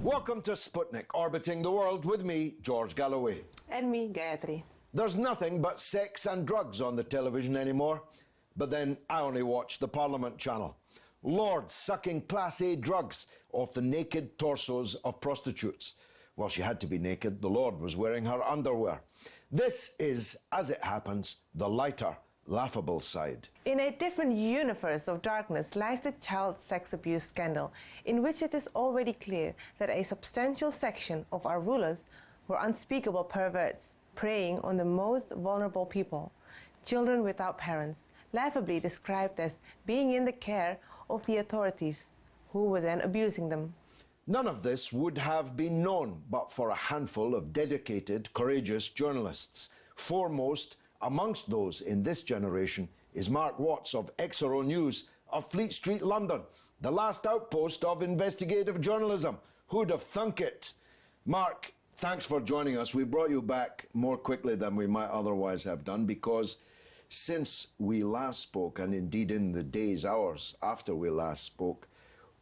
Welcome to Sputnik, orbiting the world with me, George Galloway. And me, Gayatri. There's nothing but sex and drugs on the television anymore, but then I only watch the Parliament channel. Lords sucking Class A drugs off the naked torsos of prostitutes. Well, she had to be naked. The Lord was wearing her underwear. This is, as it happens, the lighter, laughable side. In a different universe of darkness lies the child sex abuse scandal, in which it is already clear that a substantial section of our rulers were unspeakable perverts, preying on the most vulnerable people, children without parents, laughably described as being in the care of the authorities, who were then abusing them. None of this would have been known but for a handful of dedicated, courageous journalists. Foremost amongst those in this generation is Mark Watts of Exaro News of Fleet Street, London, the last outpost of investigative journalism. Who'd have thunk it? Mark, thanks for joining us. We brought you back more quickly than we might otherwise have done, because since we last spoke, and indeed in the days, hours after we last spoke,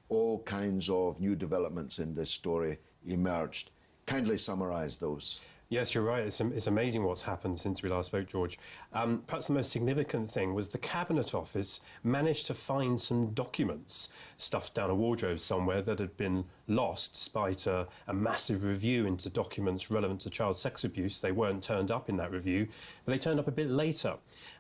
all kinds of new developments in this story emerged. Kindly summarise those. Yes, you're right. It's amazing what's happened since we last spoke, George. Perhaps the most significant thing was the Cabinet Office managed to find some documents stuffed down a wardrobe somewhere that had been lost despite a massive review into documents relevant to child sex abuse. They weren't turned up in that review, but they turned up a bit later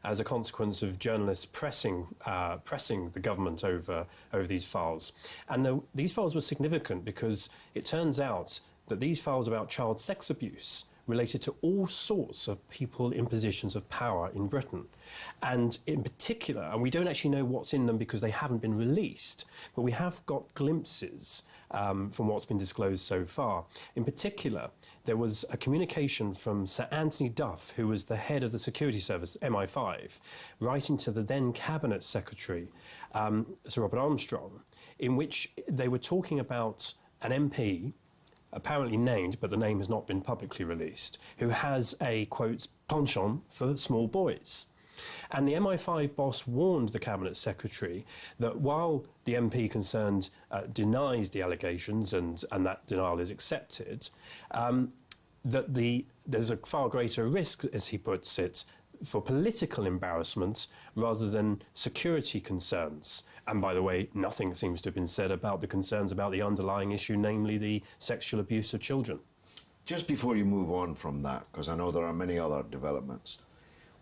as a consequence of journalists pressing the government over these files. And these files were significant because it turns out that these files about child sex abuse related to all sorts of people in positions of power in Britain. And in particular, and we don't actually know what's in them because they haven't been released, but we have got glimpses from what's been disclosed so far. In particular, there was a communication from Sir Anthony Duff, who was the head of the security service, MI5, writing to the then Cabinet Secretary, Sir Robert Armstrong, in which they were talking about an MP, apparently named, but the name has not been publicly released, who has a, quote, penchant for small boys. And the MI5 boss warned the Cabinet Secretary that while the MP concerned denies the allegations, and that denial is accepted, that there's a far greater risk, as he puts it, for political embarrassment rather than security concerns. And by the way, nothing seems to have been said about the concerns about the underlying issue, namely the sexual abuse of children. Just before you move on from that, because I know there are many other developments,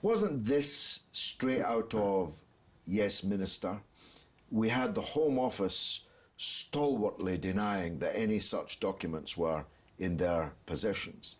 wasn't this straight out of Yes Minister? We had the Home Office stalwartly denying that any such documents were in their possessions.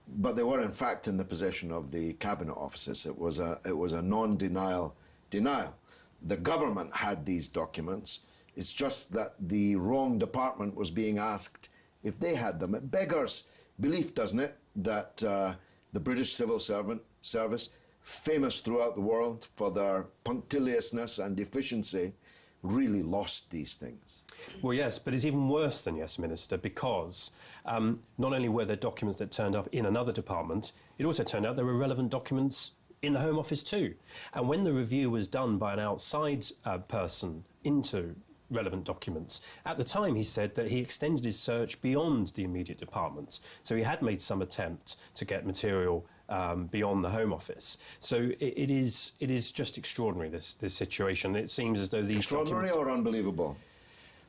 But they were in fact in the possession of the Cabinet Offices. It was a non-denial denial. The government had these documents. It's just that the wrong department was being asked if they had them. It beggars belief, doesn't it, that the British Civil Service, famous throughout the world for their punctiliousness and efficiency, really lost these things. Well, yes, but it's even worse than Yes Minister, because not only were there documents that turned up in another department, it also turned out there were relevant documents in the Home Office too. And when the review was done by an outside person into relevant documents, at the time he said that he extended his search beyond the immediate department. So he had made some attempt to get material beyond the Home Office. So it is just extraordinary, this situation. It seems as though these extraordinary documents... or unbelievable?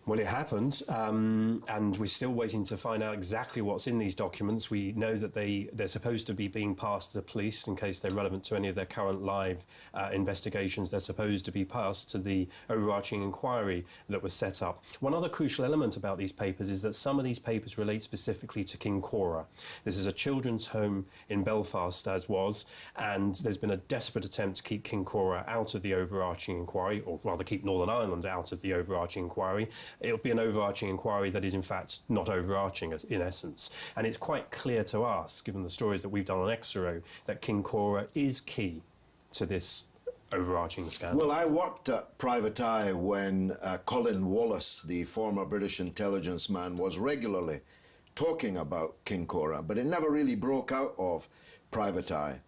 Well, it happened, and we're still waiting to find out exactly what's in these documents. We know that they're supposed to be being passed to the police in case they're relevant to any of their current live investigations. They're supposed to be passed to the overarching inquiry that was set up. One other crucial element about these papers is that some of these papers relate specifically to King Cora. This is a children's home in Belfast, as was, and there's been a desperate attempt to keep King Cora out of the overarching inquiry, or rather keep Northern Ireland out of the overarching inquiry. It'll be an overarching inquiry that is in fact not overarching in essence. And it's quite clear to us, given the stories that we've done on Exaro, that King Cora is key to this overarching scandal. Well, I worked at Private Eye when Colin Wallace, the former British intelligence man, was regularly talking about King Cora, but it never really broke out of Private Eye.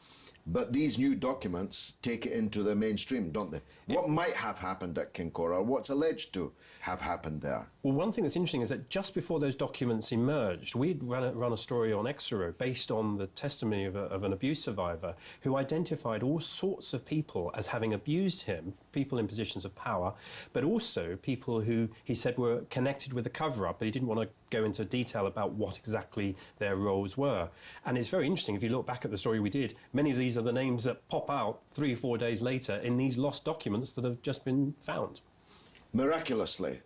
But these new documents take it into the mainstream, don't they? Yeah. What might have happened at King Cora, or what's alleged to have happened there? Well, one thing that's interesting is that just before those documents emerged, we'd run a story on Exaro based on the testimony of an abuse survivor who identified all sorts of people as having abused him, people in positions of power, but also people who he said were connected with the cover-up, but he didn't want to go into detail about what exactly their roles were. And it's very interesting, if you look back at the story we did, many of these are the names that pop out 3 or 4 days later in these lost documents that have just been found. Miraculously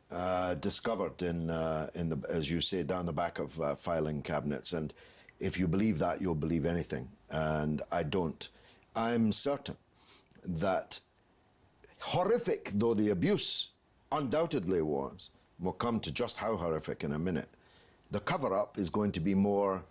discovered in the, as you say, down the back of filing cabinets. And if you believe that, you'll believe anything. And I don't. I'm certain that, horrific though the abuse undoubtedly was, we'll come to just how horrific in a minute, the cover-up is going to be more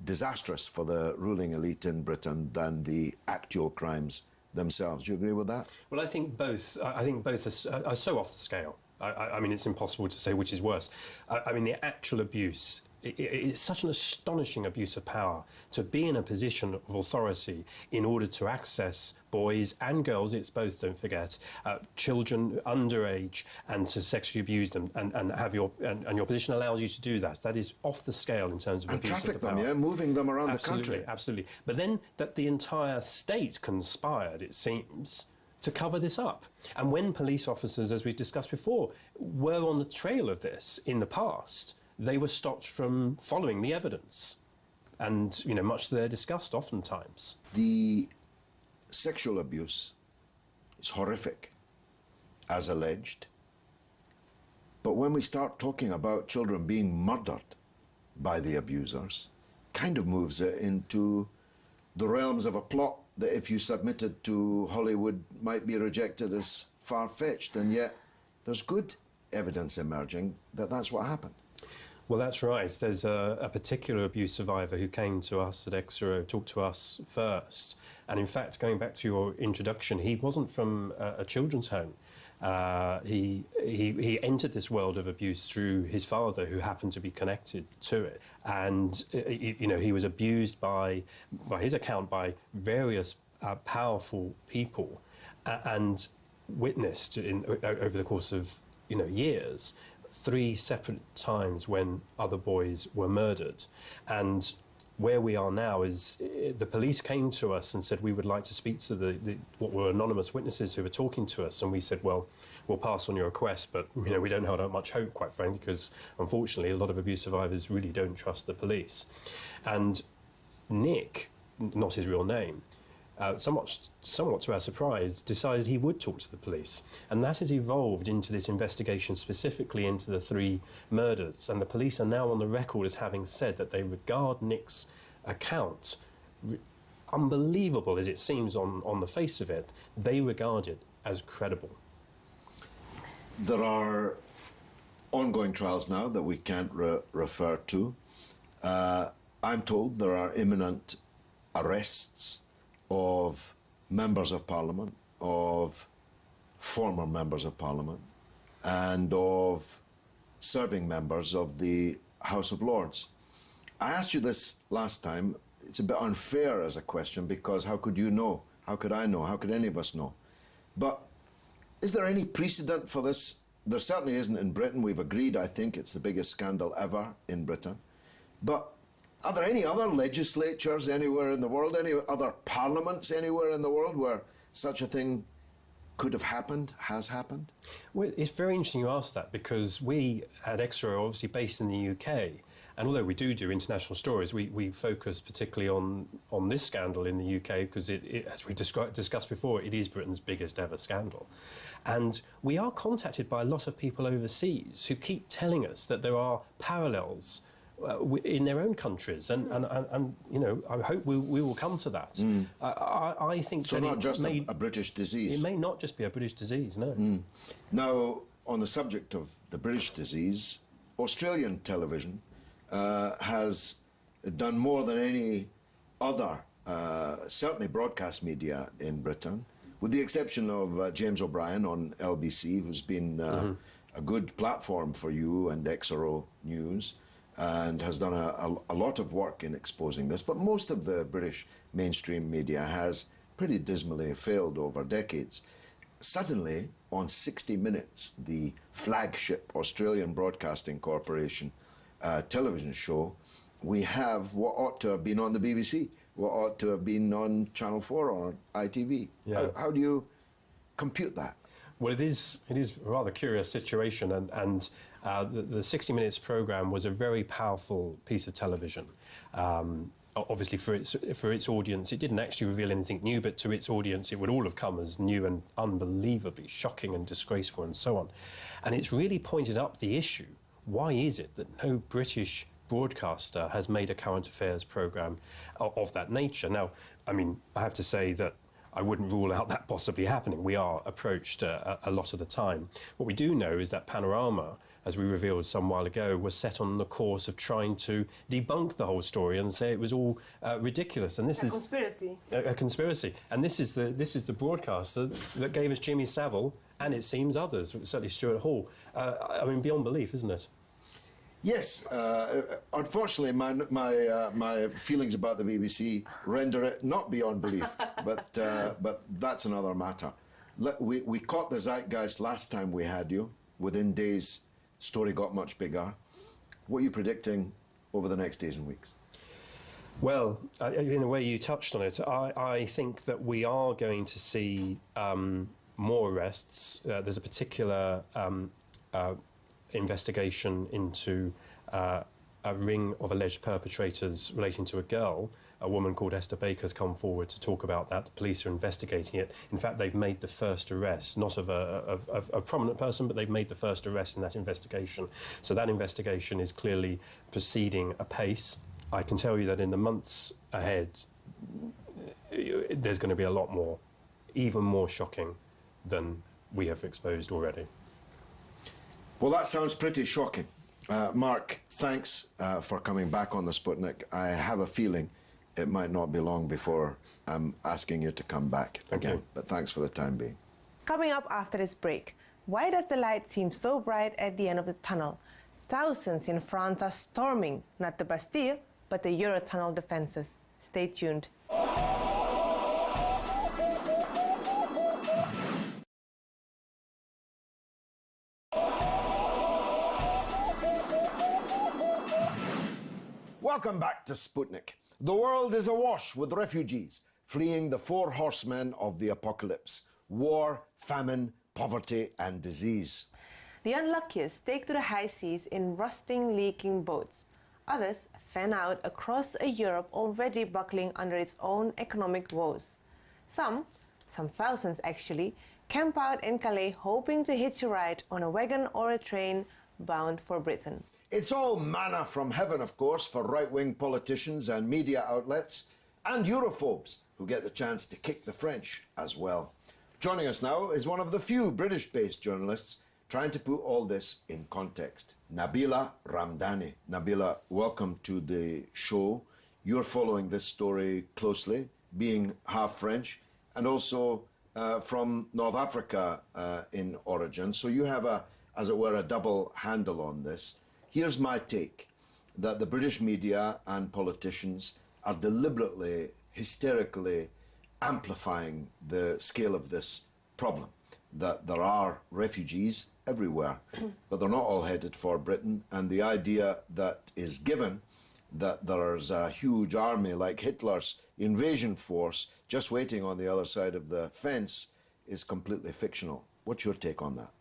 disastrous for the ruling elite in Britain than the actual crimes themselves. Do you agree with that? Well, I think both. I think both are so off the scale. I mean, it's impossible to say which is worse. I mean, the actual abuse, it's such an astonishing abuse of power to be in a position of authority in order to access boys and girls, it's both, don't forget, children underage, and to sexually abuse them and have your position allows you to do that. That is off the scale in terms of and abuse traffic of the them, power. yeah, moving them around Absolutely, the country. absolutely. But then that the entire state conspired, it seems, to cover this up. And when police officers, as we've discussed before, were on the trail of this in the past, they were stopped from following the evidence. And, you know, much to their disgust oftentimes. The sexual abuse is horrific, as alleged. But when we start talking about children being murdered by the abusers, kind of moves it into the realms of a plot that if you submitted to Hollywood might be rejected as far-fetched, and yet there's good evidence emerging that that's what happened. Well, that's right. There's a particular abuse survivor who came to us at Exaro, talked to us first. And in fact, going back to your introduction, he wasn't from a children's home. He entered this world of abuse through his father, who happened to be connected to it. And, you know, he was abused by his account, by various powerful people and witnessed over the course of, you know, years, 3 separate times when other boys were murdered. And where we are now is the police came to us and said we would like to speak to the what were anonymous witnesses who were talking to us, and we said, well, we'll pass on your request, but you know, we don't hold out much hope, quite frankly, because unfortunately a lot of abuse survivors really don't trust the police. And Nick, not his real name, somewhat to our surprise, decided he would talk to the police. And that has evolved into this investigation specifically into the 3 murders. And the police are now on the record as having said that they regard Nick's account, unbelievable as it seems on the face of it, they regard it as credible. There are ongoing trials now that we can't refer to. I'm told there are imminent arrests of members of Parliament, of former members of Parliament, and of serving members of the House of Lords. I asked you this last time. It's a bit unfair as a question, because how could you know? How could I know? How could any of us know? But is there any precedent for this? There certainly isn't in Britain. We've agreed, I think, it's the biggest scandal ever in Britain. But are there any other legislatures anywhere in the world, any other parliaments anywhere in the world where such a thing could have happened, has happened? Well, it's very interesting you ask that, because we at Exaro are obviously based in the UK, and although we do international stories, we focus particularly on this scandal in the UK because as we discussed before, it is Britain's biggest ever scandal. And we are contacted by a lot of people overseas who keep telling us that there are parallels in their own countries, and you know, I hope we will come to that. I think so. That not just a British disease. It may not just be a British disease. No. Now, on the subject of the British disease, Australian television has done more than any other, certainly broadcast media in Britain, with the exception of James O'Brien on LBC, who's been a good platform for you and Exaro News, and has done a lot of work in exposing this. But most of the British mainstream media has pretty dismally failed over decades. Suddenly, on 60 Minutes, the flagship Australian Broadcasting Corporation television show, we have what ought to have been on the BBC, what ought to have been on Channel 4 or ITV. Yes. How do you compute that? Well, it is a rather curious situation, and the 60 Minutes programme was a very powerful piece of television. Obviously, for its audience, it didn't actually reveal anything new, but to its audience, it would all have come as new and unbelievably shocking and disgraceful and so on. And it's really pointed up the issue. Why is it that no British broadcaster has made a current affairs programme of that nature? Now, I mean, I have to say that I wouldn't rule out that possibly happening. We are approached a lot of the time. What we do know is that Panorama, as we revealed some while ago, was set on the course of trying to debunk the whole story and say it was all ridiculous. And this is conspiracy. A conspiracy. And this is the broadcaster that gave us Jimmy Savile, and it seems others, certainly Stuart Hall. I mean, beyond belief, isn't it? Yes, unfortunately, my feelings about the BBC render it not beyond belief, but that's another matter. We caught the zeitgeist last time we had you. Within days, story got much bigger. What are you predicting over the next days and weeks? Well, in a way, you touched on it. I think that we are going to see more arrests. There's a particular investigation into a ring of alleged perpetrators relating to a girl. A woman called Esther Baker has come forward to talk about that. The police are investigating it. In fact, they've made the first arrest, not of a prominent person, but they've made the first arrest in that investigation. So that investigation is clearly proceeding apace. I can tell you that in the months ahead, there's going to be a lot more, even more shocking than we have exposed already. Well, that sounds pretty shocking. Mark, thanks for coming back on the Sputnik. I have a feeling it might not be long before I'm asking you to come back again. But thanks for the time being. Coming up after this break, why does the light seem so bright at the end of the tunnel? Thousands in France are storming, not the Bastille, but the Eurotunnel defences. Stay tuned. Welcome back to Sputnik. The world is awash with refugees fleeing the four horsemen of the apocalypse: war, famine, poverty, and disease. The unluckiest take to the high seas in rusting, leaking boats. Others fan out across a Europe already buckling under its own economic woes. Some thousands actually, camp out in Calais hoping to hitch a ride on a wagon or a train bound for Britain. It's all manna from heaven, of course, for right-wing politicians and media outlets, and europhobes who get the chance to kick the French as well. Joining us now is one of the few British-based journalists trying to put all this in context. Nabila Ramdani. Nabila, welcome to the show. You're following this story closely, being half French, and also from North Africa in origin. So you have as it were, a double handle on this. Here's my take, that the British media and politicians are deliberately, hysterically amplifying the scale of this problem, that there are refugees everywhere, but they're not all headed for Britain, and the idea that is given that there's a huge army like Hitler's invasion force just waiting on the other side of the fence is completely fictional. What's your take on that?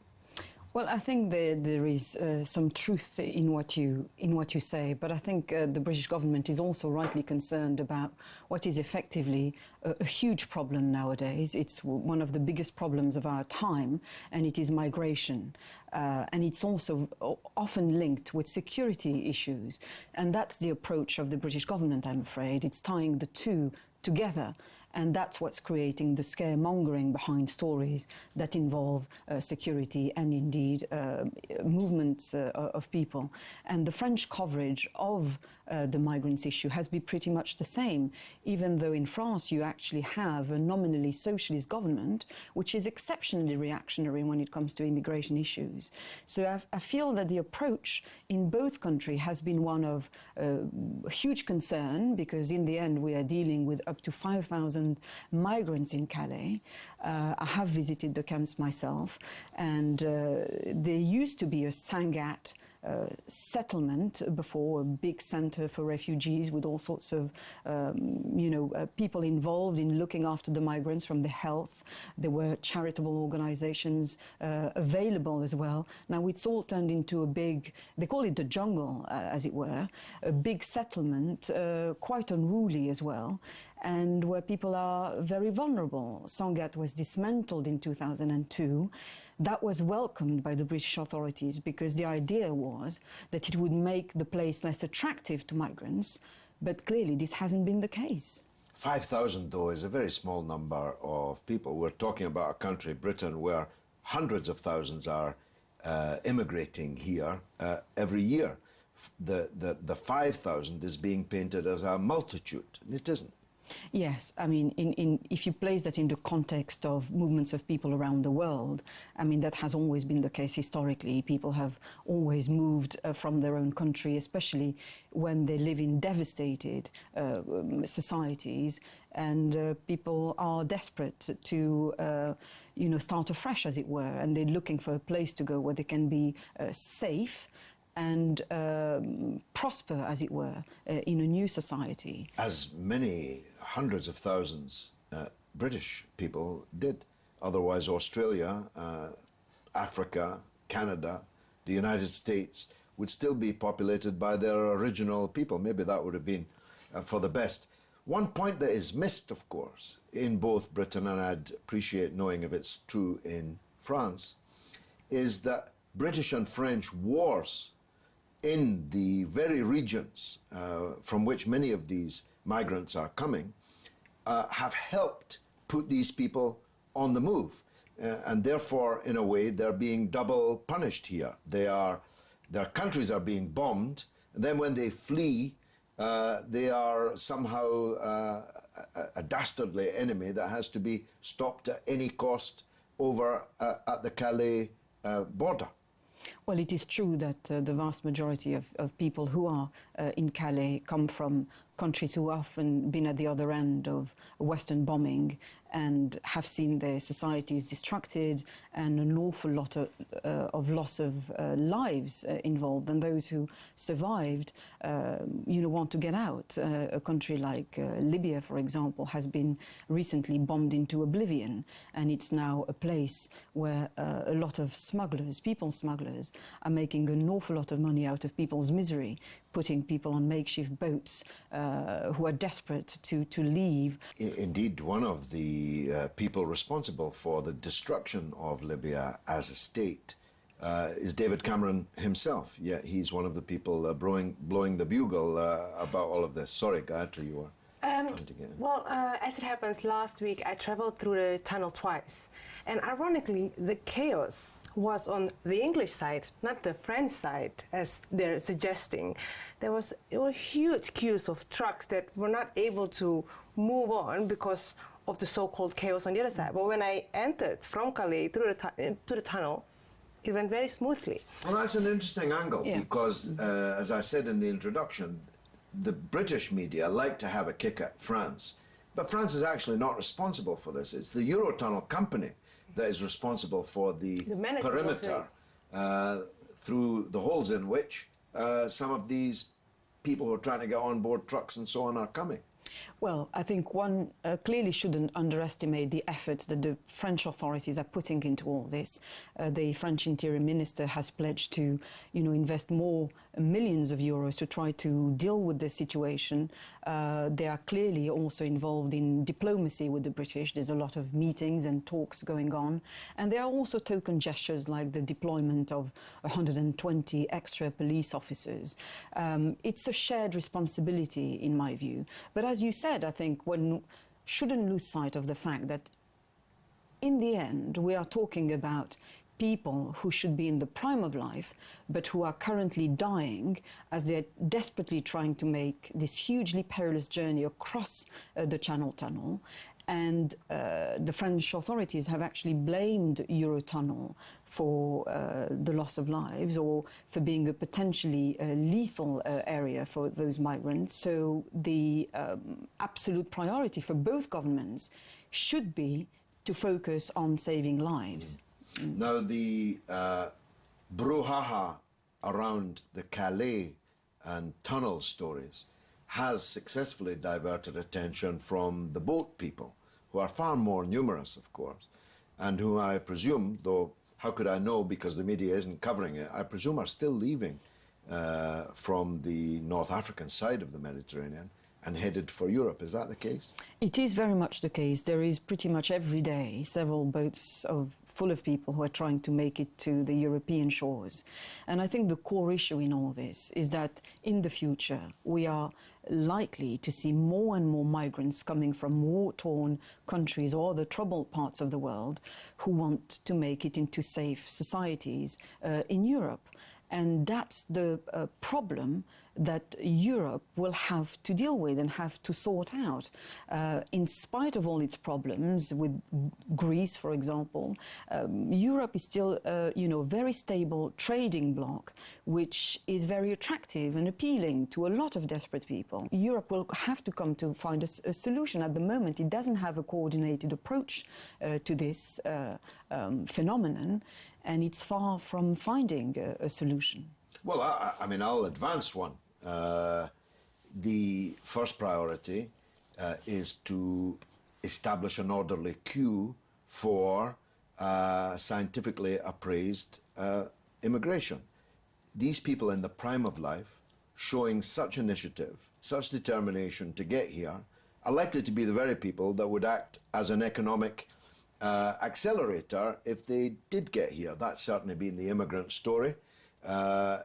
Well, I think there is some truth in what you say, but I think the British government is also rightly concerned about what is effectively a huge problem nowadays. It's one of the biggest problems of our time, and it is migration. And it's also often linked with security issues. And that's the approach of the British government, I'm afraid. It's tying the two together. And that's what's creating the scaremongering behind stories that involve security and indeed movements of people. And the French coverage of the migrants issue has been pretty much the same, even though in France you actually have a nominally socialist government, which is exceptionally reactionary when it comes to immigration issues. So I feel that the approach in both countries has been one of huge concern, because in the end we are dealing with up to 5,000 migrants in Calais. I have visited the camps myself, and there used to be a Sangat settlement before, a big center for refugees with all sorts of people involved in looking after the migrants from the health. There were charitable organizations available as well. Now it's all turned into a big, they call it the jungle, as it were, a big settlement, quite unruly as well, and where people are very vulnerable. Sangat was dismantled in 2002. That was welcomed by the British authorities because the idea was that it would make the place less attractive to migrants, but clearly this hasn't been the case. 5,000, though, is a very small number of people. We're talking about a country, Britain, where hundreds of thousands are immigrating here every year. The 5,000 is being painted as a multitude, and it isn't. Yes, I mean, if you place that in the context of movements of people around the world, I mean, that has always been the case historically. People have always moved from their own country, especially when they live in devastated societies, and people are desperate to, start afresh, as it were, and they're looking for a place to go where they can be safe and prosper, as it were, in a new society. As many hundreds of thousands British people did. Otherwise, Australia, Africa, Canada, the United States would still be populated by their original people. Maybe that would have been for the best. One point that is missed, of course, in both Britain, and I'd appreciate knowing if it's true in France, is that British and French wars in the very regions from which many of these migrants are coming have helped put these people on the move. And therefore, in a way, they're being double punished here. Their countries are being bombed, and then when they flee, they are somehow a dastardly enemy that has to be stopped at any cost over at the Calais border. Well, it is true that the vast majority of people who are in Calais come from countries who have often been at the other end of Western bombing and have seen their societies destructed and an awful lot of loss of lives involved. And those who survived, want to get out. A country like Libya, for example, has been recently bombed into oblivion, and it's now a place where a lot of smugglers, people smugglers, are making an awful lot of money out of people's misery, putting people on makeshift boats who are desperate to leave. Indeed, one of the people responsible for the destruction of Libya as a state is David Cameron himself. Yeah, he's one of the people blowing the bugle about all of this. Sorry, Gayatri, you were trying to get in. Well, as it happens, last week I traveled through the tunnel twice, and ironically, the chaos was on the English side, not the French side, as they're suggesting. There were huge queues of trucks that were not able to move on because of the so-called chaos on the other side. But when I entered from Calais through to the tunnel, it went very smoothly. Well, that's an interesting angle, because, as I said in the introduction, the British media like to have a kick at France, but France is actually not responsible for this. It's the Eurotunnel company that is responsible for the perimeter through the holes in which some of these people who are trying to get on board trucks and so on are coming. Well, I think one clearly shouldn't underestimate the efforts that the French authorities are putting into all this. The French Interior Minister has pledged to, invest more millions of euros to try to deal with the situation. They are clearly also involved in diplomacy with the British. There's a lot of meetings and talks going on. And there are also token gestures like the deployment of 120 extra police officers. It's a shared responsibility, in my view. But as you said, I think one shouldn't lose sight of the fact that in the end, we are talking about people who should be in the prime of life, but who are currently dying as they're desperately trying to make this hugely perilous journey across the Channel Tunnel. And the French authorities have actually blamed Eurotunnel for the loss of lives or for being a potentially lethal area for those migrants. So the absolute priority for both governments should be to focus on saving lives. Now, the brouhaha around the Calais and tunnel stories has successfully diverted attention from the boat people, who are far more numerous, of course, and who I presume, though how could I know because the media isn't covering it, I presume are still leaving from the North African side of the Mediterranean and headed for Europe. Is that the case? It is very much the case. There is pretty much every day several boats full of people who are trying to make it to the European shores. And I think the core issue in all this is that in the future we are likely to see more and more migrants coming from war-torn countries or the troubled parts of the world who want to make it into safe societies in Europe. And that's the problem that Europe will have to deal with and have to sort out. In spite of all its problems with Greece, for example, Europe is still a very stable trading bloc, which is very attractive and appealing to a lot of desperate people. Europe will have to come to find a solution. At the moment, it doesn't have a coordinated approach to this phenomenon, and it's far from finding a solution. Well, I mean, I'll advance one. The first priority is to establish an orderly queue for scientifically appraised immigration. These people in the prime of life, showing such initiative, such determination to get here, are likely to be the very people that would act as an economic accelerator if they did get here. That's certainly been the immigrant story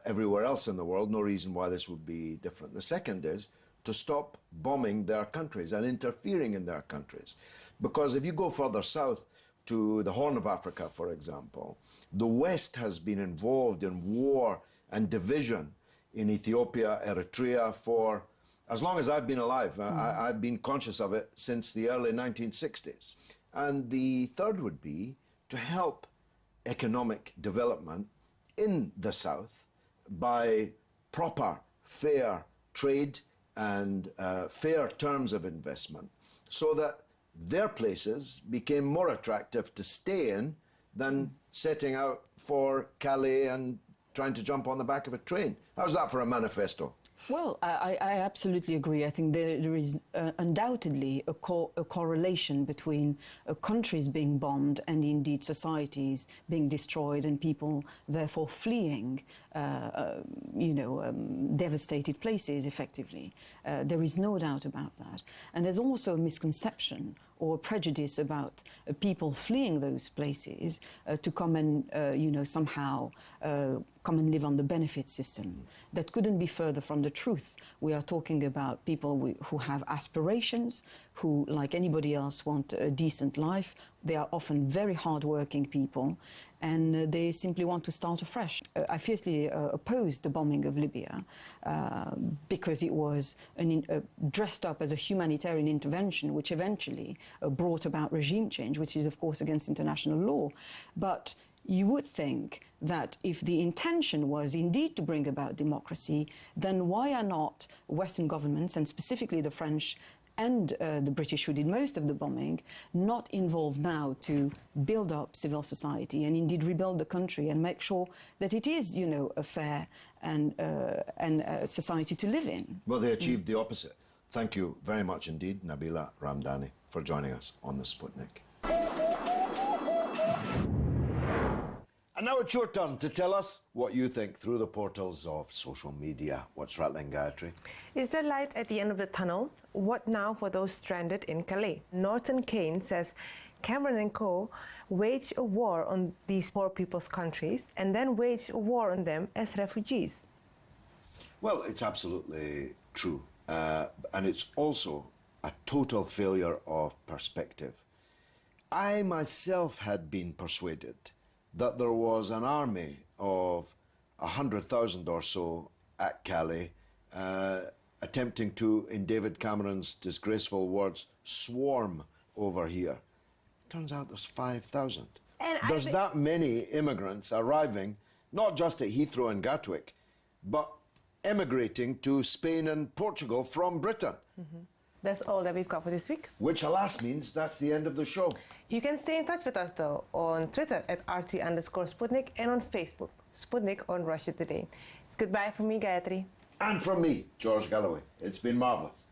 everywhere else in the world. No reason why this would be different. The second is to stop bombing their countries and interfering in their countries. Because if you go further south to the Horn of Africa, for example, the West has been involved in war and division in Ethiopia, Eritrea for as long as I've been alive. I've been conscious of it since the early 1960s. And the third would be to help economic development in the South by proper, fair trade and fair terms of investment so that their places became more attractive to stay in than setting out for Calais and trying to jump on the back of a train. How's that for a manifesto? Well, I absolutely agree. I think there is undoubtedly a correlation between countries being bombed and indeed societies being destroyed and people therefore fleeing, devastated places effectively. There is no doubt about that. And there's also a misconception or prejudice about people fleeing those places to come and, somehow come and live on the benefit system. That couldn't be further from the truth. We are talking about people who have aspirations, who, like anybody else, want a decent life. They are often very hard-working people, and they simply want to start afresh. I fiercely opposed the bombing of Libya because it was dressed up as a humanitarian intervention, which eventually brought about regime change, which is, of course, against international law. But you would think that if the intention was indeed to bring about democracy, then why are not Western governments, and specifically the French and the British, who did most of the bombing, not involved now to build up civil society and indeed rebuild the country and make sure that it is, a fair and society to live in? Well, they achieved the opposite. Thank you very much indeed, Nabila Ramdani, for joining us on the Sputnik. And now it's your turn to tell us what you think through the portals of social media. What's rattling, Gayatri? Is there light at the end of the tunnel? What now for those stranded in Calais? Norton Kane says Cameron and co. wage a war on these poor people's countries and then wage a war on them as refugees. Well, it's absolutely true. And it's also a total failure of perspective. I myself had been persuaded that there was an army of 100,000 or so at Calais attempting to, in David Cameron's disgraceful words, swarm over here. Turns out there's 5,000. There's that many immigrants arriving, not just at Heathrow and Gatwick, but emigrating to Spain and Portugal from Britain. Mm-hmm. That's all that we've got for this week. Which, alas, means that's the end of the show. You can stay in touch with us, though, on Twitter at RT_Sputnik and on Facebook, Sputnik on Russia Today. It's goodbye from me, Gayatri. And from me, George Galloway. It's been marvellous.